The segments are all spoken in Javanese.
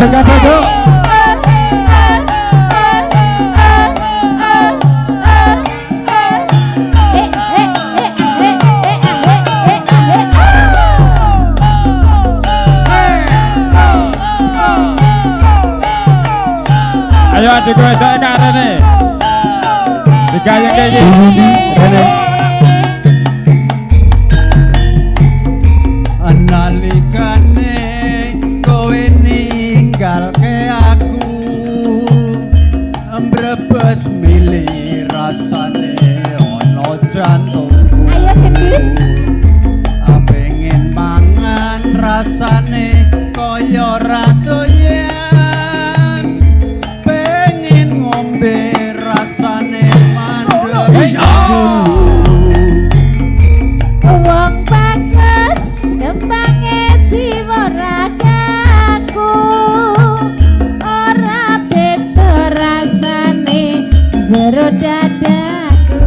Ayo adikku esok karene. Digayeng iki. Rene. Analikane kowe ninggalke aku mbrebes milih rasane ana jantungku. Ayo gendut. Pengen mangan rasane kaya ratoyan, pengen ngombe rasane mandeg. Wong bagus kembange jiwa ragaku, ora beda rasane jero dadaku.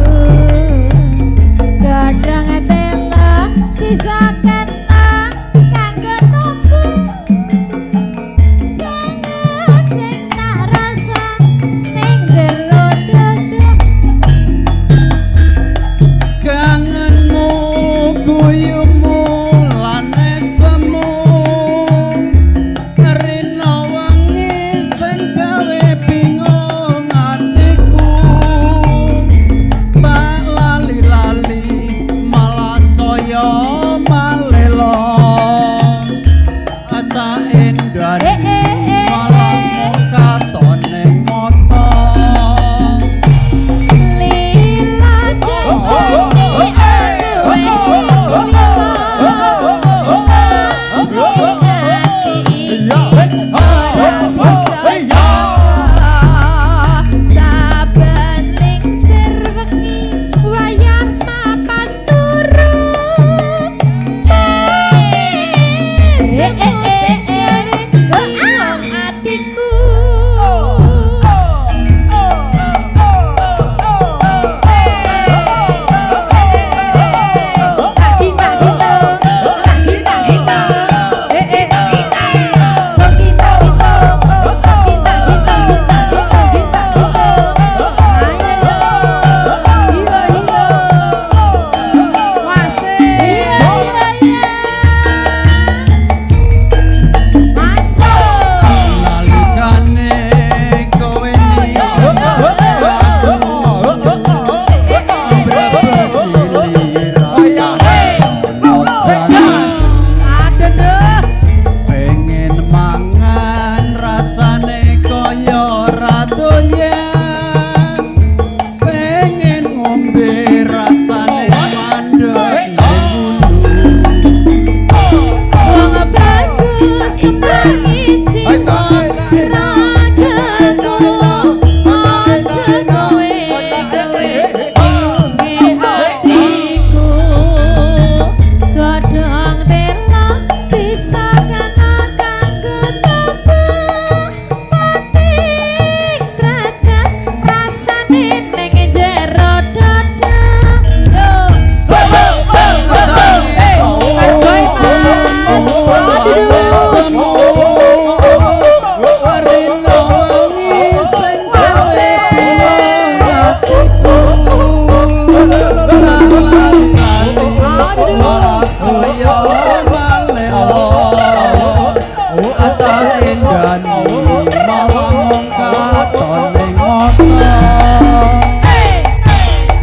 Godhong tela bisa kena kanggo tumbuh, kangen sing tak rasa ning jero dada. Kangenmu guyumu lane semu, rina wengi sing gawe bingung atiku. Pak lali-lali malah saya malelo, tak endani malah mung katon ning mata. Lila janjani saben lingsir wengi wayah mapan turu. Atiku Nalikane kowe ninggalke aku, mbrebes milih rasane ana jantungku. Pengen mangan rasane kaya ratoyan, pengen ngombe rasane mandeg. wong bagus kembangi jiwa ragaku, aja kowe ngombe atiku. Godhong tela bisa kena kanggo tumbuh, pating raja rasane ning jero dada. Yo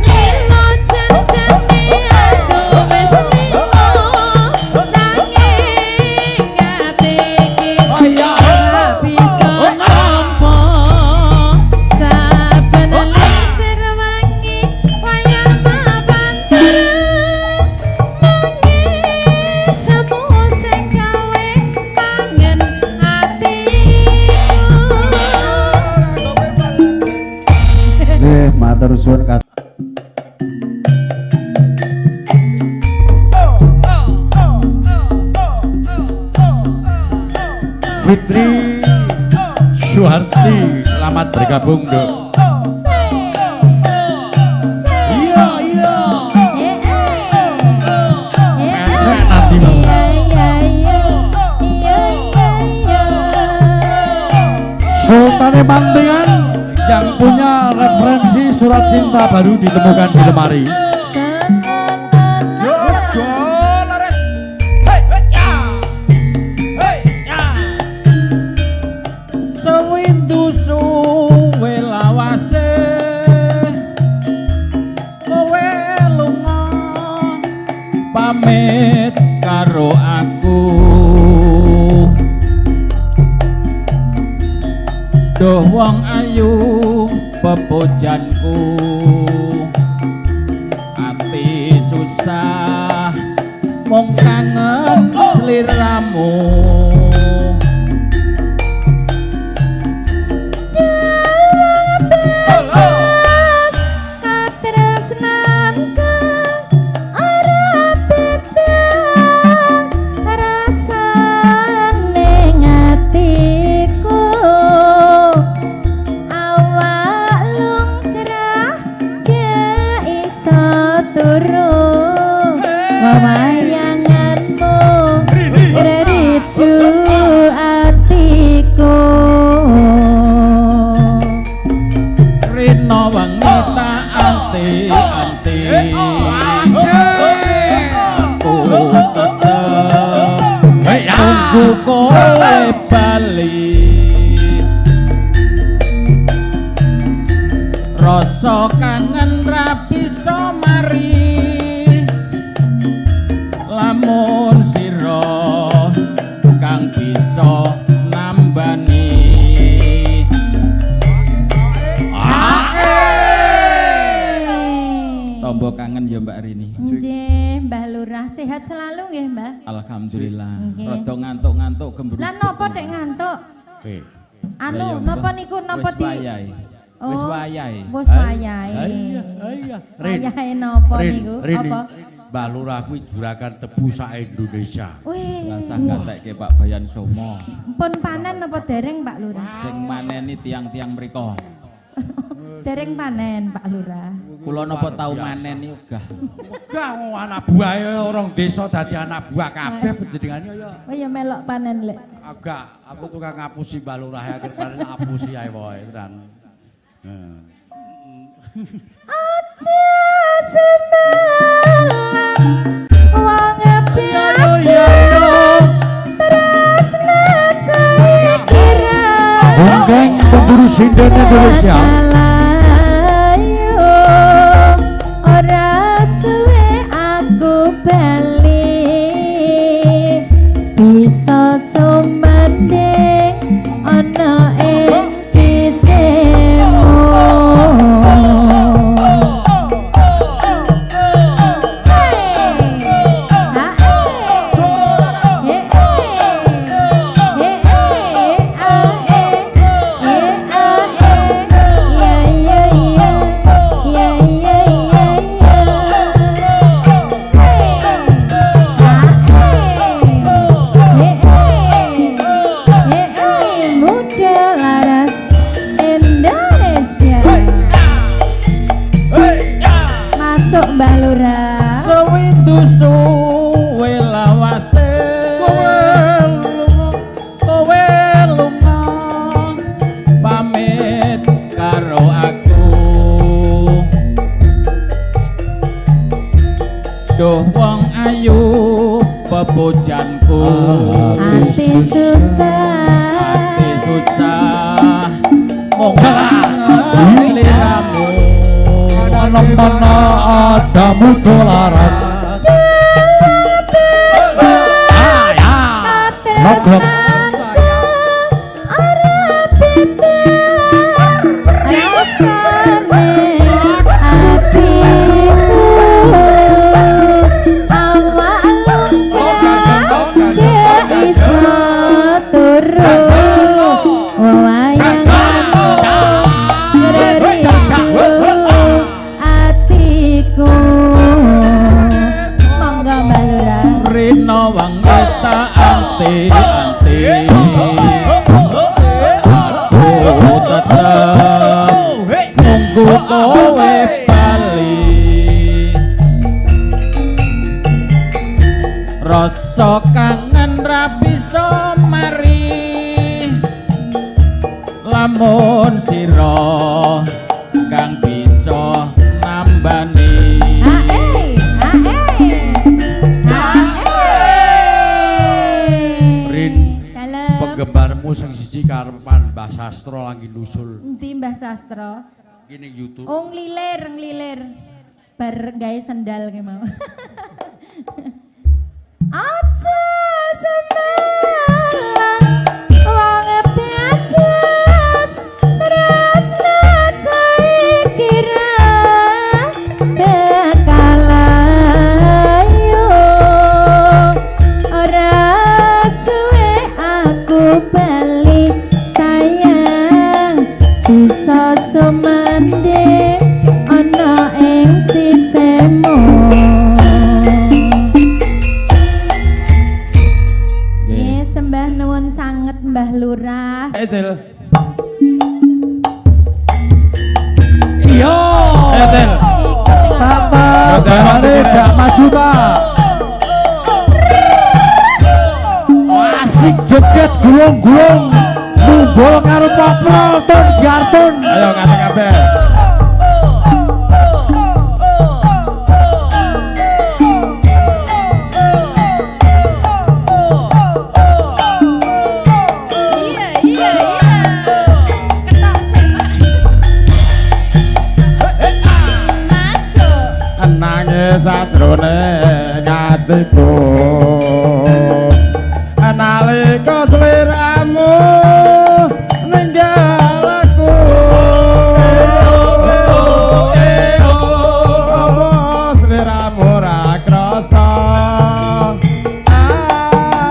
Lila janjane aku wis lila, nanging atiku ora bisa nampa. Saben lingsir wengi wayah mapan turu, nangis semu sing gawe kangen atiku. Matur suwun kat. Fitri Syuharti, selamat bergabung, Dok. Iya, iya. Esek nanti, Bang. Tane Mantingan yang punya referensi surat cinta baru ditemukan di lemari. Sewindu suwe lawase kowe lunga pamit karo aku duh wong ayu pepujanku ati susah mung kangen sliramu wayanganmu rindu atiku rino wengi tak anti-anti aku tetep tunggu kowe bali rasa kangen ra bisa mari lamun sira kang bisa nambani tombo kangen ya Mbak Rini. nggih Mbah Lurah sehat selalu nggih Mbah Alhamdulillah. Nggih. Rada ngantuk-ngantuk gembru. lah napa dek ngantuk anu Lah ya, napa Mbah. niku napa Wis di wayahe. Wis wayahe. wis wayahe wayahe napa niku apa Mbah Lurah kuwi juragan tebu sak Indonesia. wih Rasah gatekke Pak Bayan Somo. pun panen apa dereng Pak Lurah Sing maneni tiang-tiang mriko. dereng panen Pak Lurah Kula napa tau maneni uga. Enggak anak buahe orang desa dadi anak buah kabeh panjenengane ya. oh ya melok panen lek Agak aku tukang ngapusi Mbah Lurah akhir panen ngapusi ae wae tenan. aja semelan wong piatus terus nekake kira Bongkeng pemburu sinden Indonesia. Ayo, ora suwe aku bali bisa sumending ana ing sisimu Mbah Lurah Sewindu suwe lawase kowe lunga pamit karo aku duh wong ayu pepujanku ati susah mung kangen liramu Mana adamu dolaras. Maklum. Rino wangita anti-anti aku tetep nunggu kowe bali rasa kangen ra bisa mari lamun nuwun sira kang bisa nambani Rin, penggemarmu sing siji karepan Mbah Sastro lagi nusul. Endi Mbah Sastro? Iki ning YouTube. Oh nglilir. Bar gawe sendal ki mau. Aja sembalang wong bedas tresna kira bekalayo ora suwe aku bali sayang bisa sumande ana ing sisemu. Sembah nuwun sanget Mbah Lurah. Ecil Iya. Ecil Tata mari jak maju ta. Asik joget gulung-gulung mumbul karo poprol tun gartun. ayo kabeh kabeh Iya. Ketok sing masuk. nangis satrone ngatiku nalika sliramu ninggal aku apa sliramu ra krasa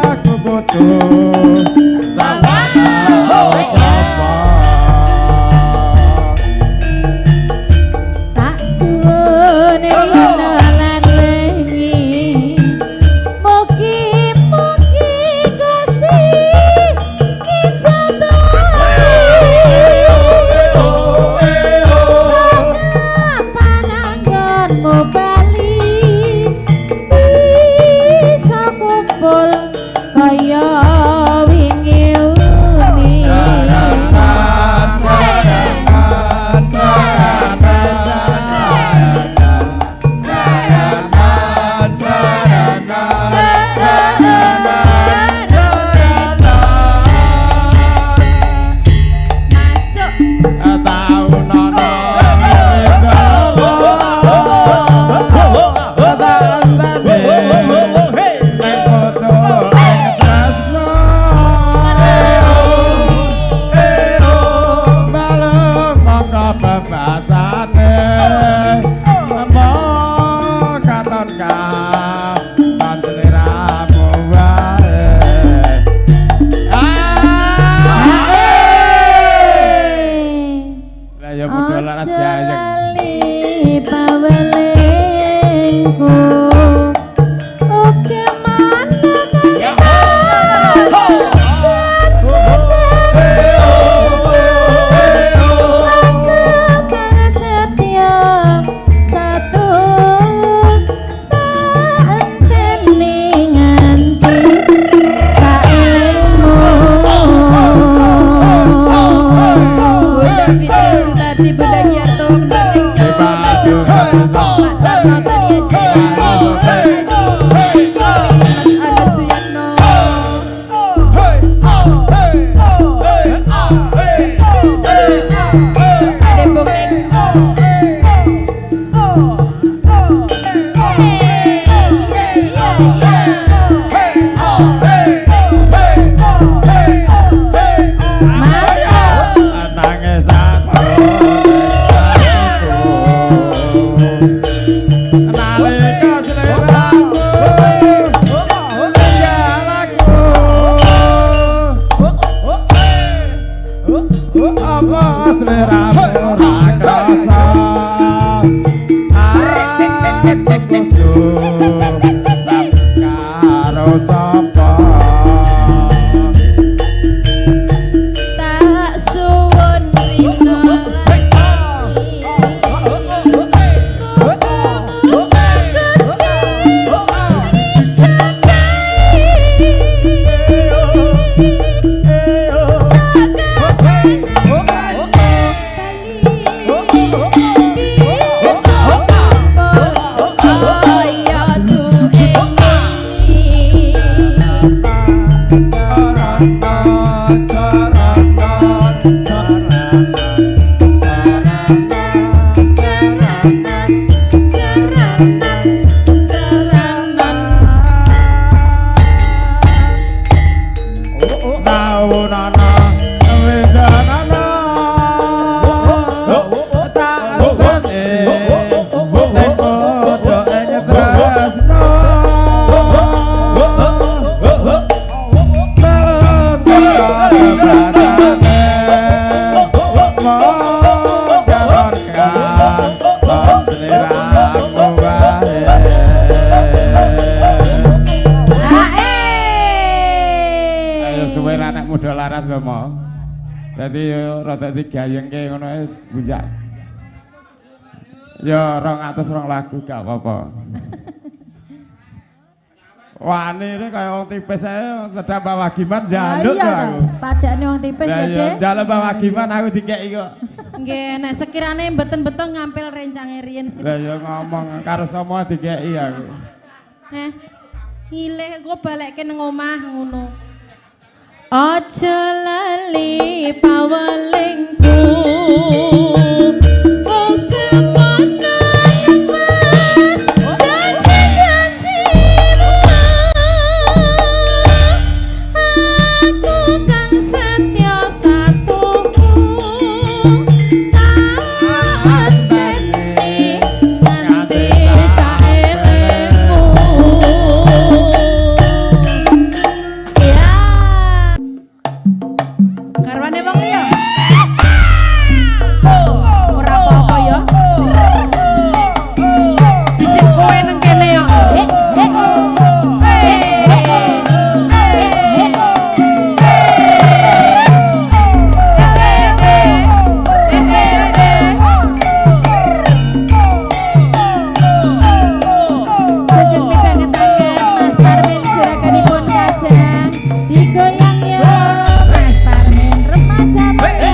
aku butuh sapa Tak suwun rina lan wengi mugi-mugi Gusti Saka pananggonmu bali bisa kumpul kaya wingi uni. Masuk. Ya budal laras biayeng. Lali pawelengku oke Fitri Sutati Bedagiarto Menurut Jawa Masih Pak Tarnotani Menjalurkan seliramu wae. Ayo suwe anak muda laras lho mo. Dadi yo rada digayengke ngono wis bujak. Yo 200 lagu gak apa-apa. Wani ini kaya wong tipis ae sedang bawa giman jaluk iya aku. Padane wong tipis ya, Dek. Jaluk bawa giman aku dikeki kok. Nggih, nek sekirane mboten-mboten ngampil rencange riyen. Lah yo ngomong karo semua dikeki aku. Hileh kok balekke nang omah ngono. Aja lali pawelingku. Karwane wong liya. Ora apa-apa ya. Dhisik kowe nang kene ya. Sejeng midhangetaken Mas Parmin juraganipun kajang digoyang ya Mas Parmin remaja muda.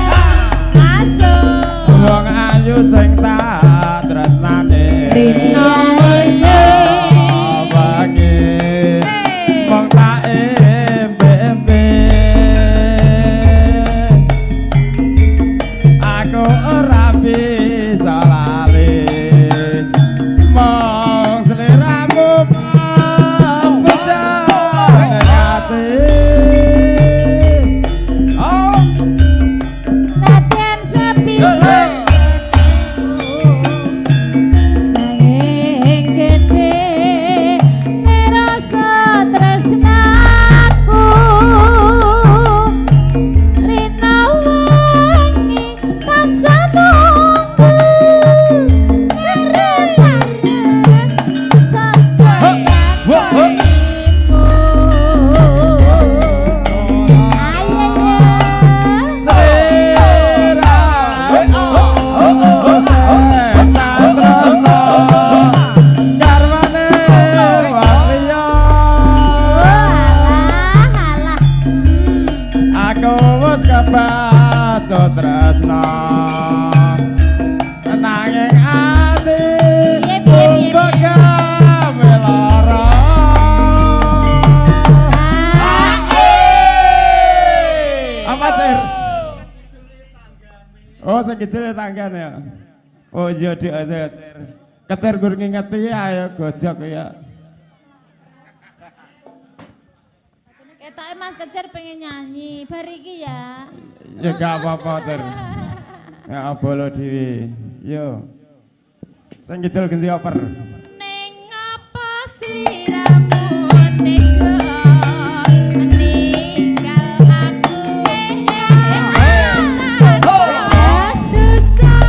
Masuk. Wong ayu sing tak tresnane. Rina Wangi mong tak embe-embe. Aku ora bisa lali. Mong seliramu pecah hati. Oh, Nadyan sepisan nanging gede ngerasa tresnaku Rina wangi tansah nunggu ngarep-arep sakayan kaimu Tresno nanging ati Piye, gawe lara. Apa Cer? Oh segitulah tanggane ya. Oh iya dik Cer. Kecer gur ngingeti ayo gojok ya. Ketoke Mas Kecer pengen nyanyi bar iki ya. Ya gak apa-apa Cer. Ya bolo dhewe. Yo. Sing kidul ganti oper. Ning apa sliramu tega ninggal aku susah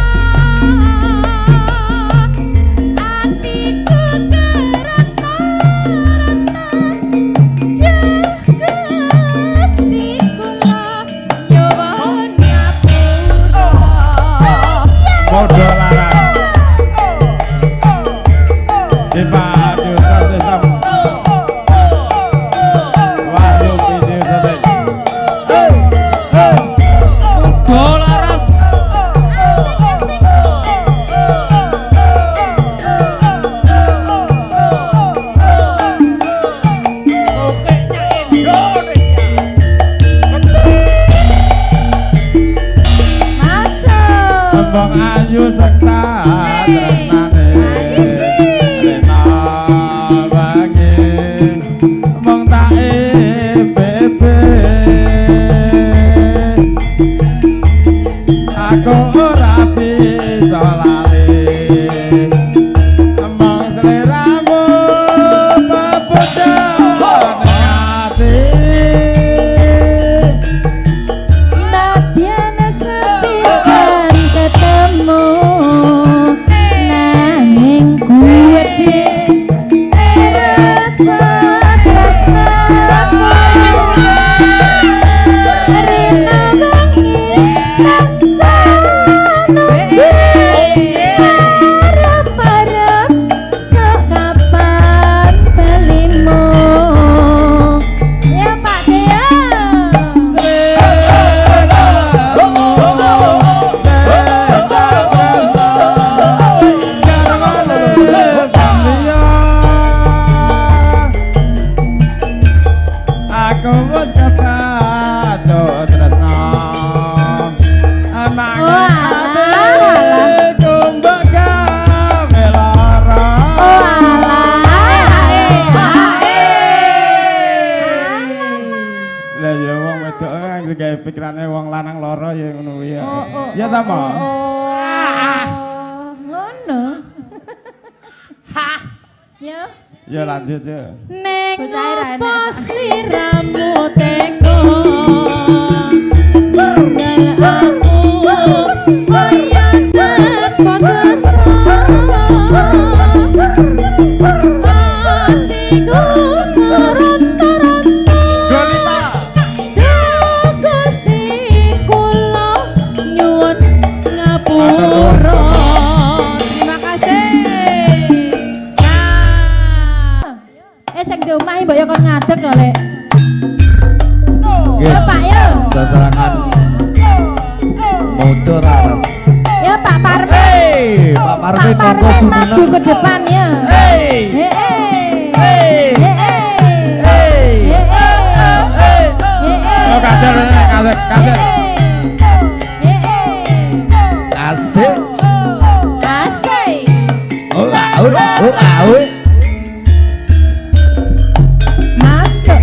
atiku Gusti kula nyuwun ngapura. Modal larang. Dipadu sesam. Wahyu video sedek. Dolaras. Asik-asik. Sopenya Indonesia. Masuk. Tembang ayu sekta tresnane. Rena wangi mong tak bebe. Aku ora bisa lali. Mong seliramu pepeda ning ati. Nadyan sepisan pikirane wong lanang loro ya ngono kuwi ya. Oh, Ya ta, Mo? Ngono. Ya. Ya lanjut ya. Ning Bocah ra enak, apa Pak. sliramu teko Tinggal aku kaya terputus Hatiku meronta-ronta Golita. Duh Gusti kula nyuwun ngapura Terima kasih Sing di omah mbok ya kon ngadeg kok, Lek. Nggih. Ya, Pak, ya. Sesarangan motor aras. Ya, Pak Parmin. Pak Pak Parmin monggo Parmin maju sumilen. ke depan ya. Oh, kader kader. Asik. Asik Masuk.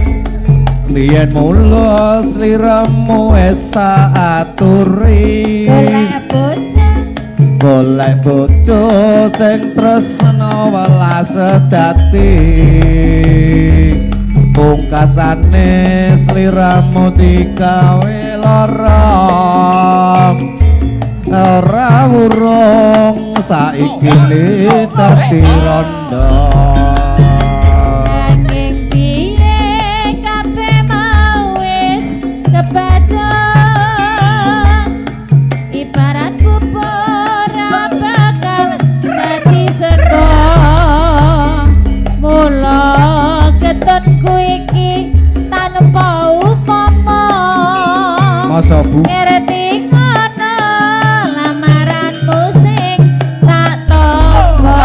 Biyen mula sliramu wis tak aturi. Golek bojo sing tresna welas sejati. Pungkasane sliramu digawe lara. Ora urung saiki dadi rondo. Saking piye kabeh mau wis kebaca Ibarat bubur ora bakal dadi sego Mula ketutku iki tanpa upama Masa Bu Ngerti kono lamaranmu sing tak topo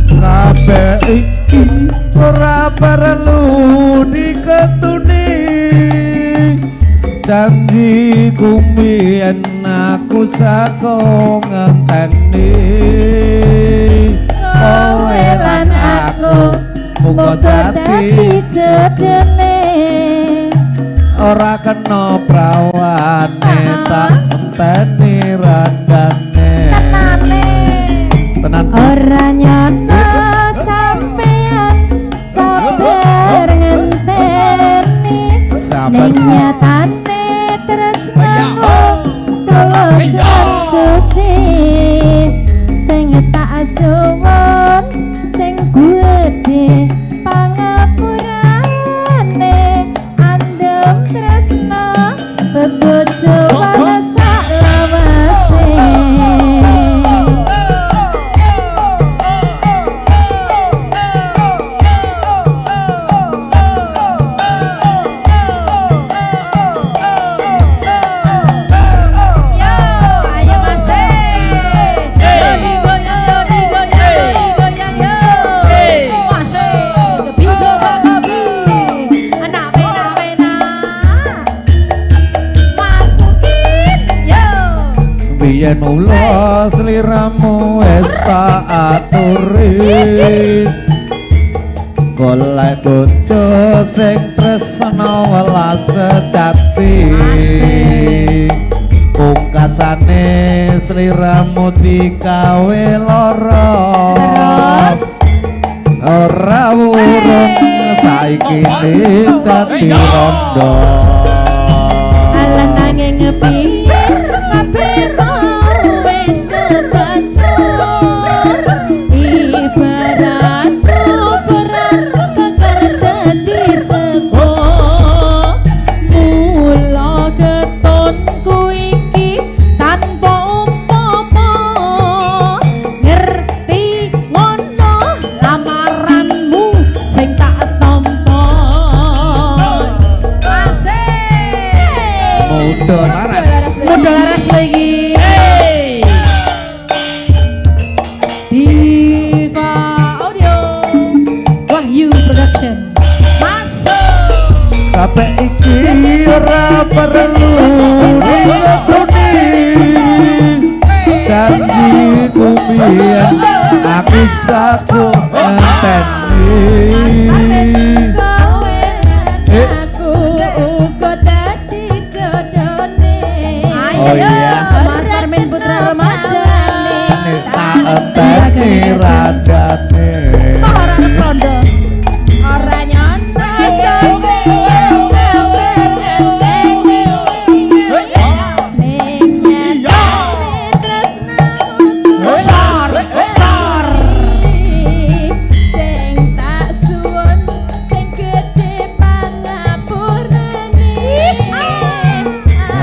kabeh iki ora perlu diketuni. Janji kumien aku sako ngenteni. Kowe lan aku muga dadi jedene. ora kena prawane tak enteni randane. Tenan Bu. Ora nyono sampean sabar ngenteni. Sabar, Ning Bu. nyatane tresnamu tulus lan suci. Sing tak suwun sing gedhe pangapurane andem tresna bebojo sak lawase. Ayo masih Dodi goyang yo Masih Kebido babi Anak pena Masukin yo Biyen mula sliramu wis tak aturi. Golek bojo sing tresna welas sejati. Pungkasane sliramu digawe lara. Terus Ora urung saiki dadi rondo. Alan nanging ngepiye kabeh wis kebacor ibarat berat bakal dadi sego mula ketonku iki tanpa umpama ngerti ngono lamaranmu sing tak tampa asik Muda laras. bisaku ngenteni Kowe aku uga dadi jodone. Oh iya. Mas Karmin Putra Remaja. tak enteni radane Ora rondo. Ora nyono sampe ngenteni. Ning nyatane tresnaku Sor. sing tak suwun sing gedhe pangapurane.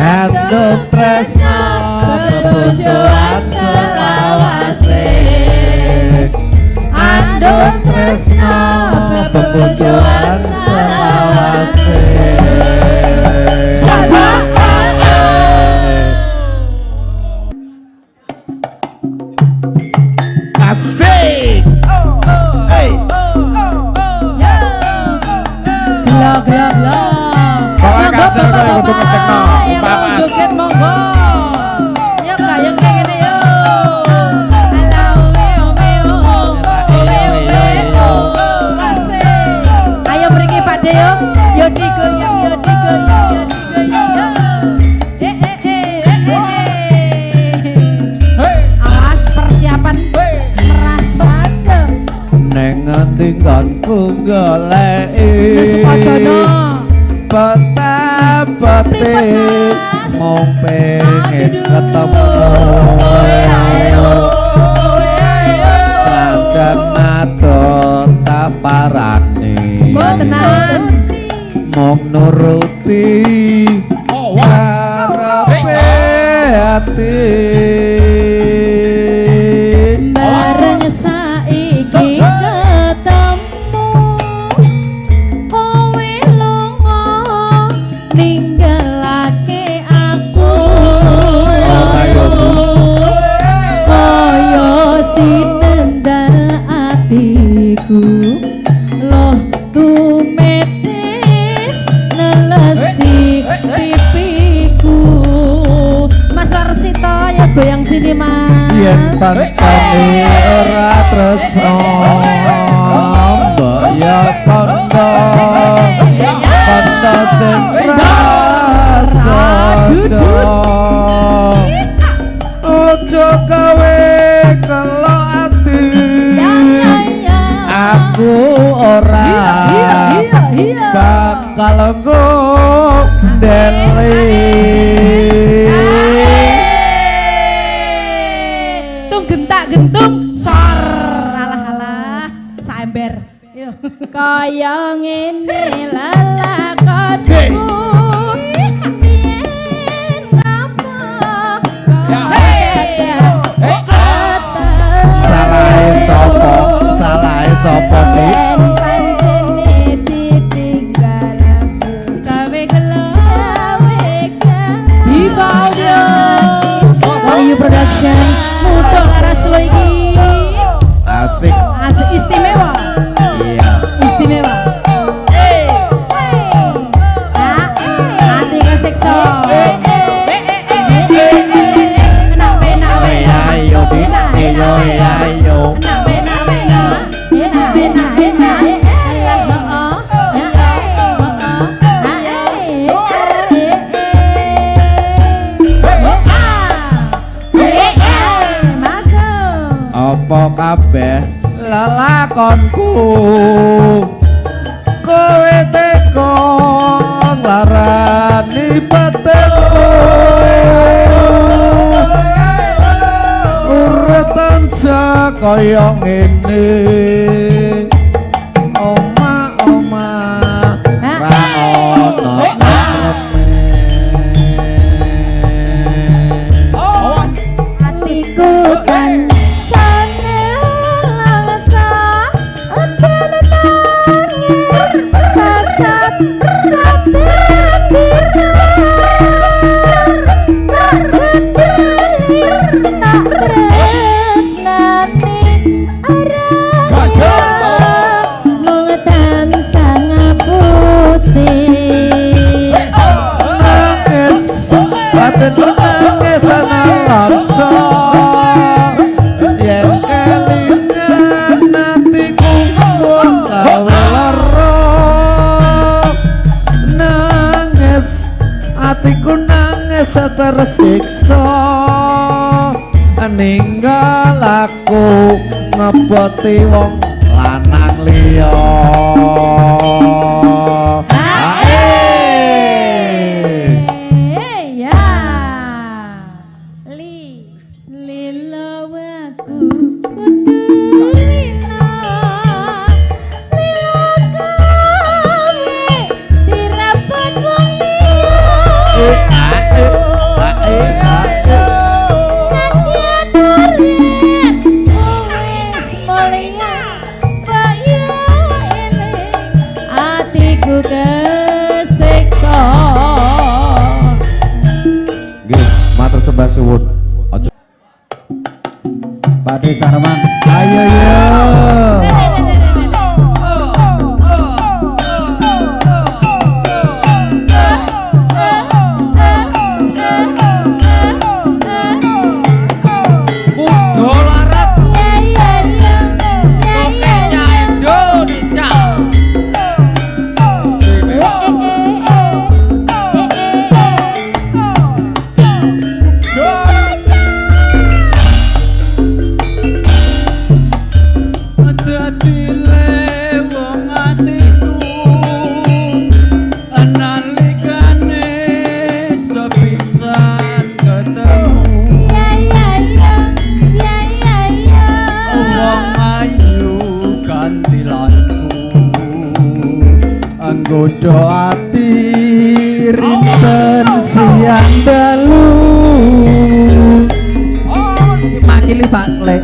Aduh tresno bebojoan selawase Aduh tresno bebojoan selawase Asik Gila. Pokoknya kasar kaya kudu ngecekno umpaman. Joget monggo. Yo kayang ngene yo. Ayo mriki Pak De yo. Yo digoyang yo. Awas persiapan meras masem. Neng tinggonku goleki Nesupadana. Peta-peti mung pengen ketemu Sandan atot taparani Tenan. mung nuruti karepe ati Bareng saiki ketemu kowe lunga ninggalake aku kaya sinendal atiku loh tumetes nelesi pipiku Mas Warsito ya goyang sini Mas yen pantane ora tresno mbok ya kandha kandha sing rasa ojo gawe kelo ati aku ora bakal ngondeli tung gentak gentung sor alah saember yo Kaya ngene lelakonku biyen ngapa salahe sapa nih ben pancene ditinggal aku gawe gelo Viva Audio Audio Production mudah laras lo iki asik asik istimewa iya hati kesekso enak ayo ayo ayo apa kabeh lelakonku kowe teko larani batinmu urutan sakaya ngene oma ra ono hatiku kan sana langsa enten tangis sasat atiku nangis tersiksa ninggal aku ngeboti wong lanang liya ya lilo aku kudu lilo kowe dirapot wong kesiksa. Nggih, matur sembah suwun. Aja. Pakde Sarman. Ayo yo. Anggodo ati rinten siang dalu makili Pak Lek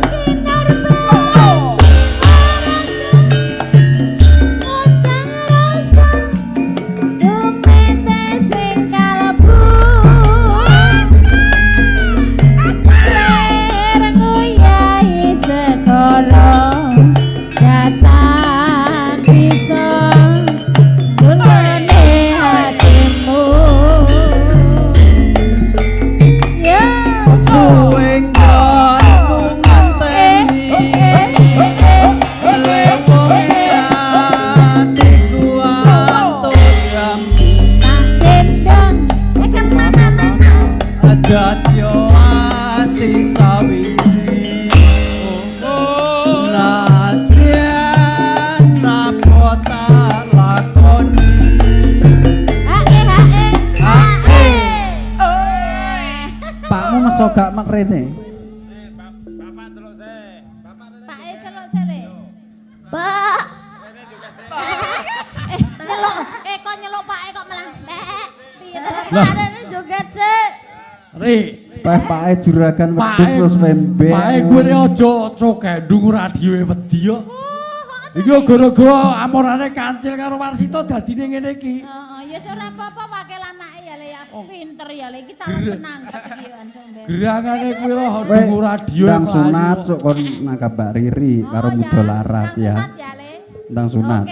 gak makrene. Bapak teluk se. Pak celuk sele. Pak. Nyeluk. Kok nyeluk Pak kok malah mbek. Piye to? Arene joget sik. Ri, Pake juragan wedhus terus membe. Pake kowe aja cokendung radioe wedi yo. Iki gara-gara amorane kancil karo Warsito dadine ngene iki. Heeh, ya wis ora apa-apa wakil anake ya le pinter ya le iki calon penangkep iki kan somben. Gerangane kuwi lho ndungu radio. Ndang sunat sok kon nangkap Mbak Riri karo Muda Laras ya. Ndang sunat.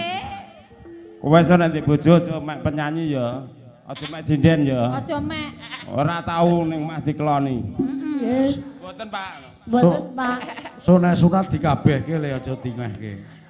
Kowe iso nek bojo aja mek penyanyi ya. Aja mek sinden ya. Aja mek. Ora tau ning Mas dikeloni. Heeh. Mboten, Pak. Mboten, Pak. Sunat sunat dikabehke le aja tingehke.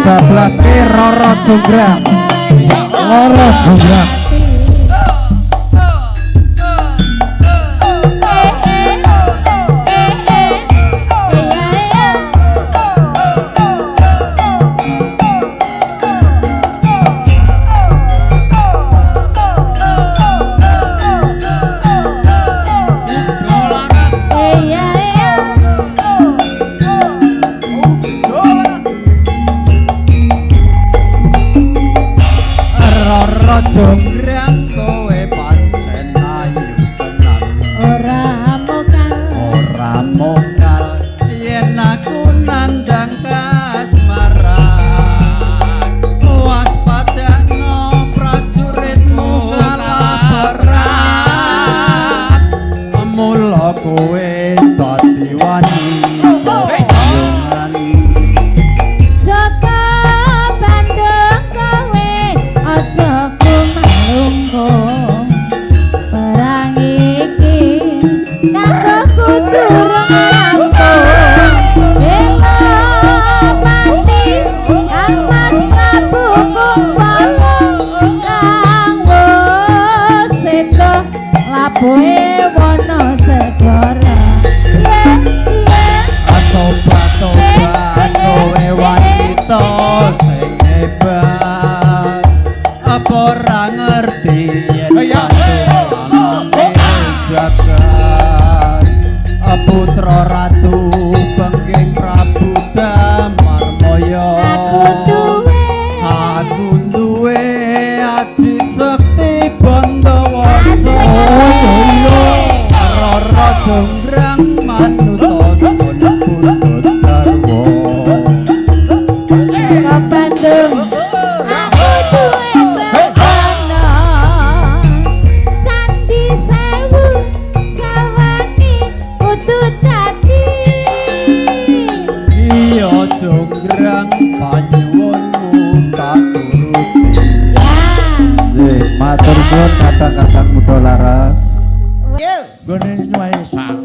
Bablas ke Roro Jonggrang. Roro Jonggrang. Jonggrang kowe pancen ayu tenan Ora mokal yen aku nandang kasmaran waspadakno prajuritmu kalaparan mula kowe dadi wani no segara Tobat-tobat kowe wanita sing hebat apa ora ngerti yen panjenengane jagat putra ratu Bengking Prabu Damarmaya aku duwe aji sekti Bandawasa Rara Jonggrang manut sun pundhut garwa ke Bandung aku duwe bebana Candi Sewu sawani kudu dadi iya Jonggrang panyuwunmu tak turuti matur nuwun kakang-kakang muda laras Gone nyuwai sang.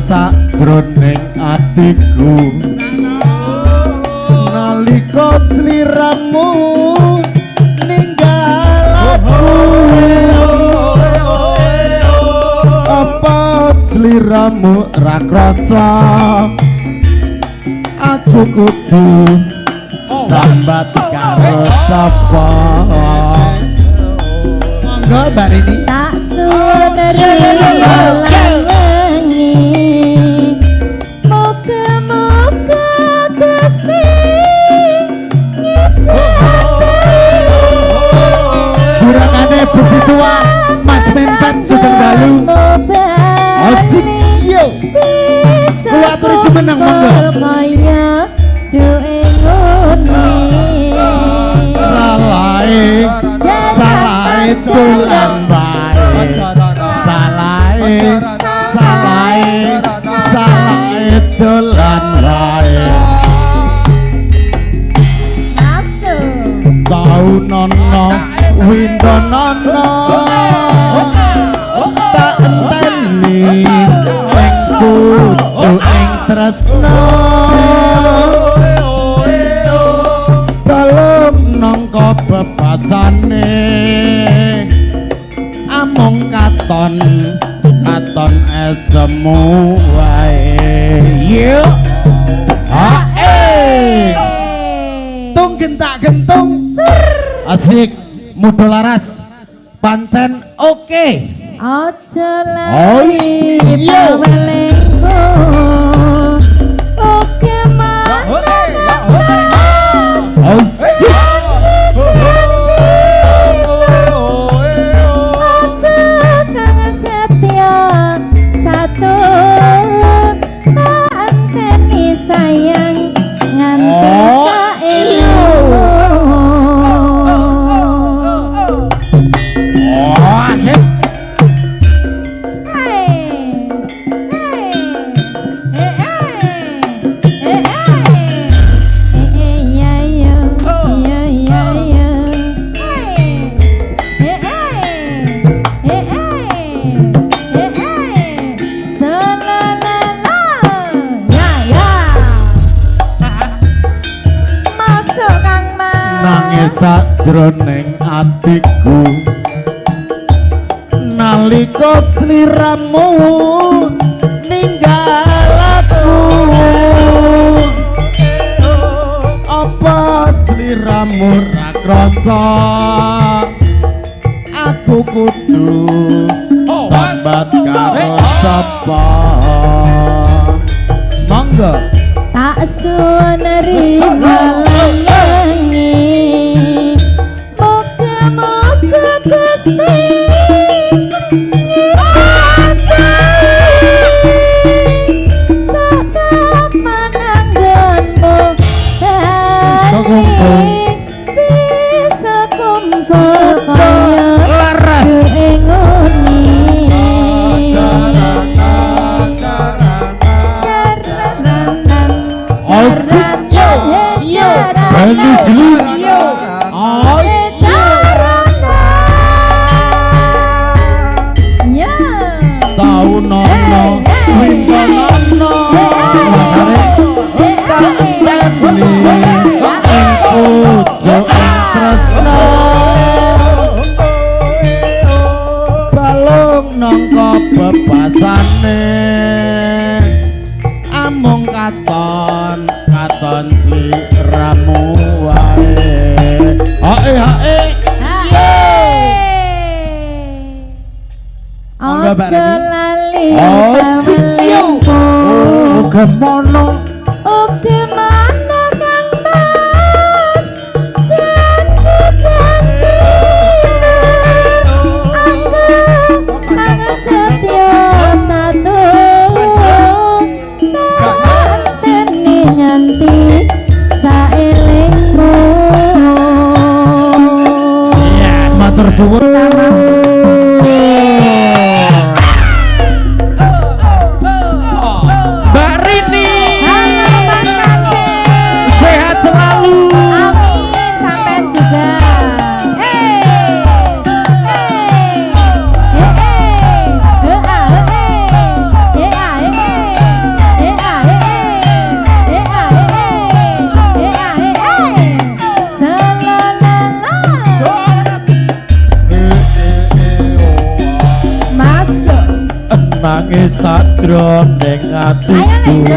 Sakjroning atiku nalika sliramu ninggal aku apa sliramu ra krasa aku kudu sambat karo sapa monggo Mbak Rini tak suneri besi tua Mas Menpan Sugeng Dalu asik yo kuatur jumeneng monggo salahe tulan bae salahe tulan bae tau nono Windonono tak enteni ing pucuk ing tresno dalem nangka bebasane amung katon esemu wae yuk tung gentak gentung asik muda laras pancen oke aja oh iya welengku oke mana kang setia satu tak anteni sayang nganti sakjroning atiku nalika sliramu ninggal aku apa sliramu ra krasa aku kudu sambat karo sapa monggo tak suneri malangi moga-moga Gusti sakap mananggonmu bisa kumpul kaya laras ngoni nangka bebasane amung katon sliramu wae hae Ojo lali melingko gemono Oke mana kang mas janji-janji aku kang setya satu teni nganti saelingmu matur suwun nangis sajroning atiku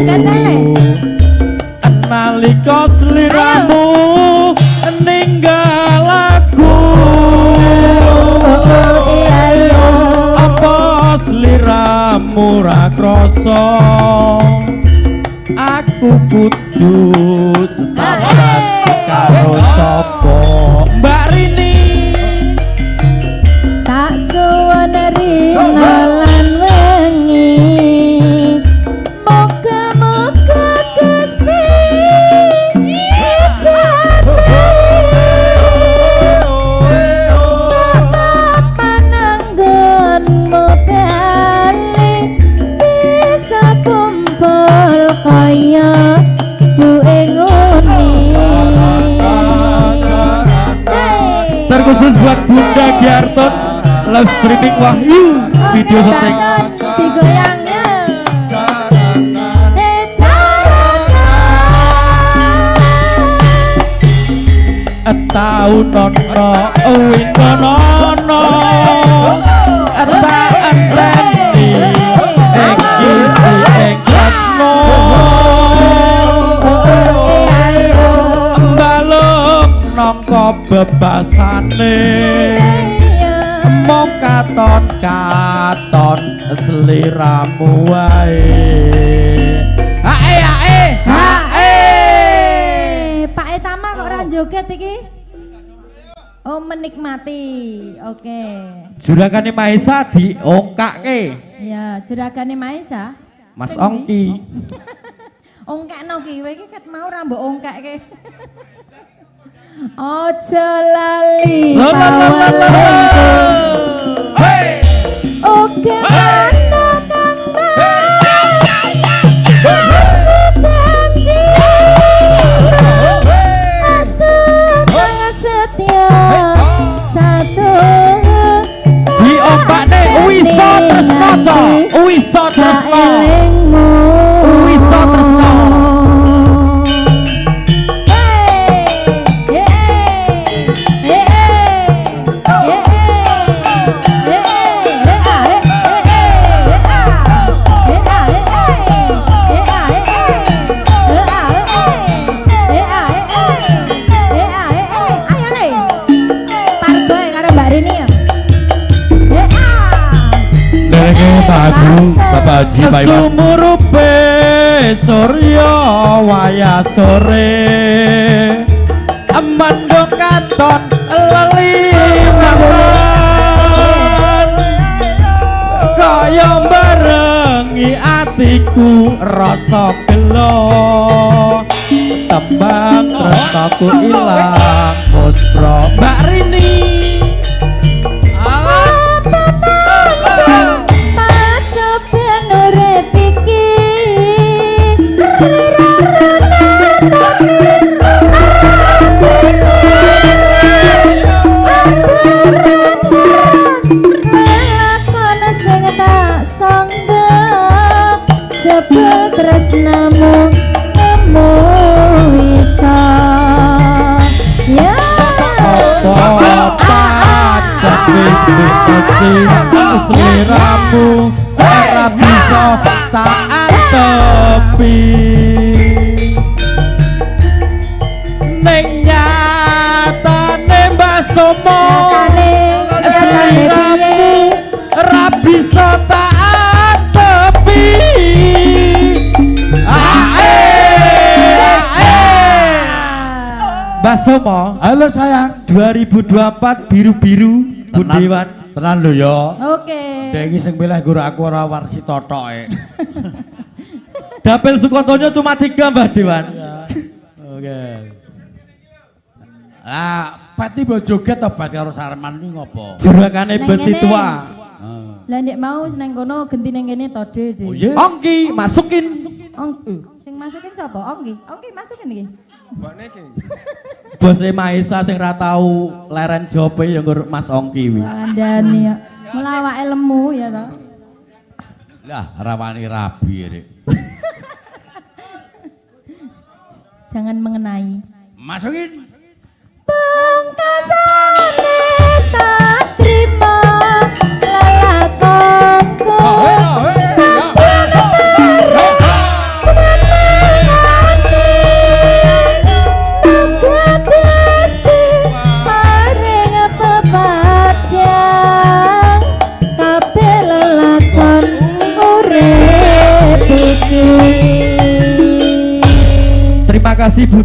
nalika sliramu ninggal aku apa sliramu ra krasa aku kudu sabar karo sapa Mbak Rini tak suwane ringalan wengi moga-moga Gusti sapa pananggonmu bali bisa kumpul kaya duwe nguni terkhusus buat Bunda Giarton live streaming Wahyu video syuting digoyangnya tau nono winono tak enteni ekisi eklasno mbaluk nangka bebasane mong katon sliramu wae hae Pak Etama kok ora joget iki? Oh menikmati. Oke. Juragane Maesa diongkake Ya, juragane Maesa. Mas Ongki Ongkakno ki, kowe iki ket mau ora mbok ongkake. Ojo lali hey oke mana kang janji aku kang setia satu diombakne wisa tresno wisa tresno wisa tresno Bapak Haji Pak Iwan sumurupe surya waya sore amandho katon lelimangan kaya barengi atiku rasa gelo tembang tresnaku ilang muspro Mbak Rini tresnamu nemu bisa ya apa mesti seliramu ora bisa tak tepi ning nyatane Mbah Somo seliramu ora bisa tak tepi Mbah Somo, halo sayang. 2024 biru-biru Bu Dewan. Tenan lho ya. Oke. Dek iki sing milih guru aku ora warsi totoke. Dapel Sukontonya cuma 3 Mbah Dewan. Oke. Pati mbok joget to Bat karo Sarman iki ngopo? Jurakane Neng besi kene. tua. Lah nek mau seneng kono genti ning kene to De. Oh iya. Ongki masukin. Sing masukin sapa? Ongki. Ongki masukin iki. Bose Maisa sing ra tau leren jope ya nggur Mas Ongki wi. Kandhani ya. Melawake lemu ya to. Lah rawani rabi rek. Jangan mengenai. Masukin. Pungkasane tak trimo lelakonku. Terima kasih Bu.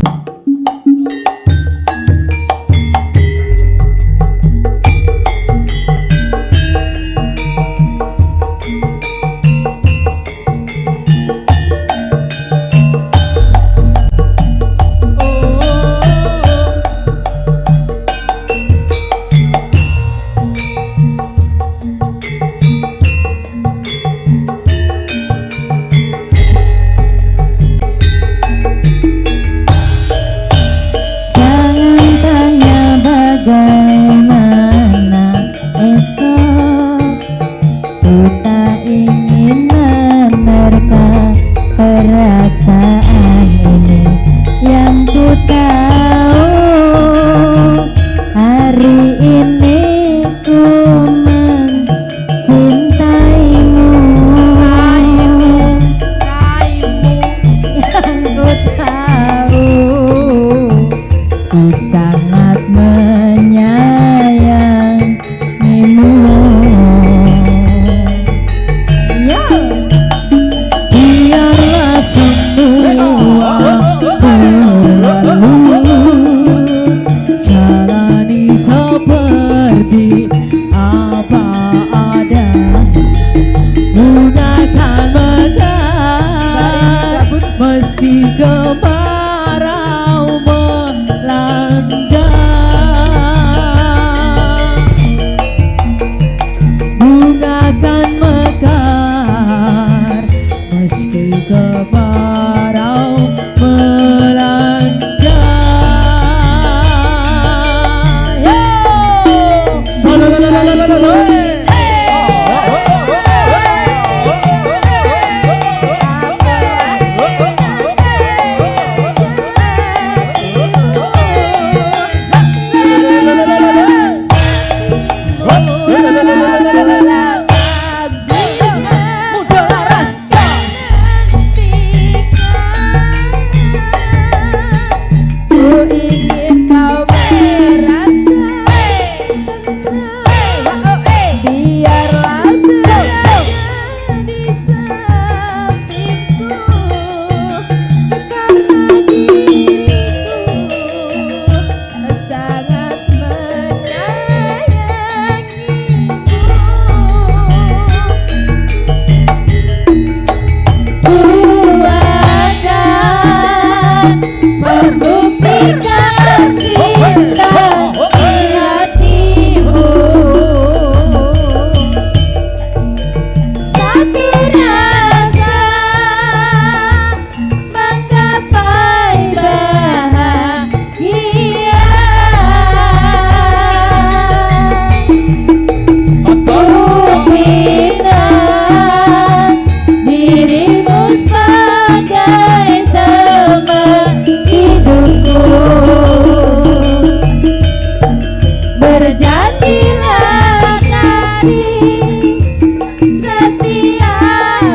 setia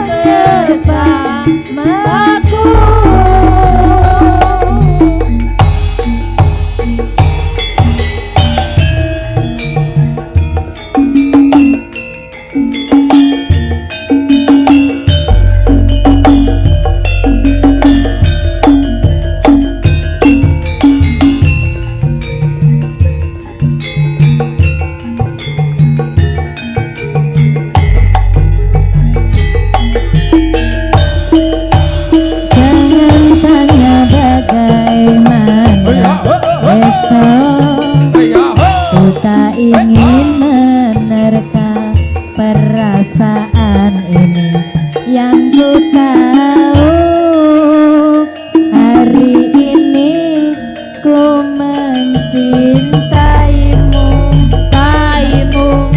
bersamaku. Tak ingin menerka perasaan ini yang ku tahu. Hari ini ku mencintaimu, taimu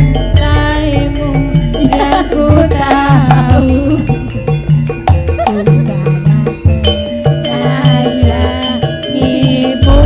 yang ku tahu. Ku sangat menyayangimu.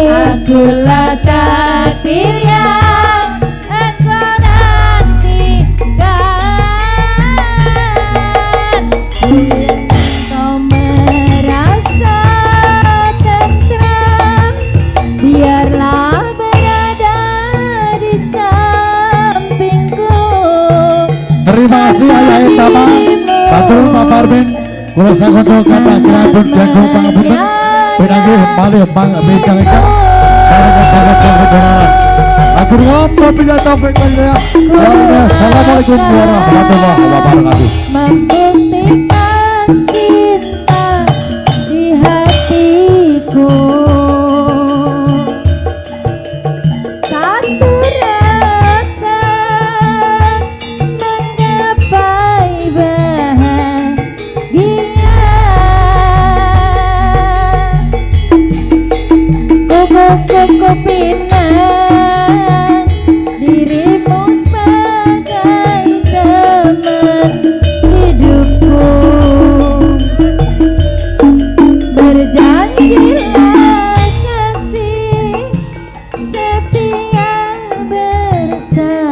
Akulah takdir yang engkau nantikan. Ingin kau merasa tentram, biarlah berada di sampingku. Terima kasih Ayah Etama, Batul Pak Parmin, kula sakoto kata kerabun dan pangapunten. Pinanggi malih bidang ingkang sareng dagat Bonaras. Atur ngapa bila taufik walhidayah. Assalamualaikum warahmatullahi wabarakatuh. Membuktikan cinta di hatiku, satu rasa menggapai bahagia. Ku pinang dirimu sebagai teman hidupku. Berjanjilah kasih setia bersama.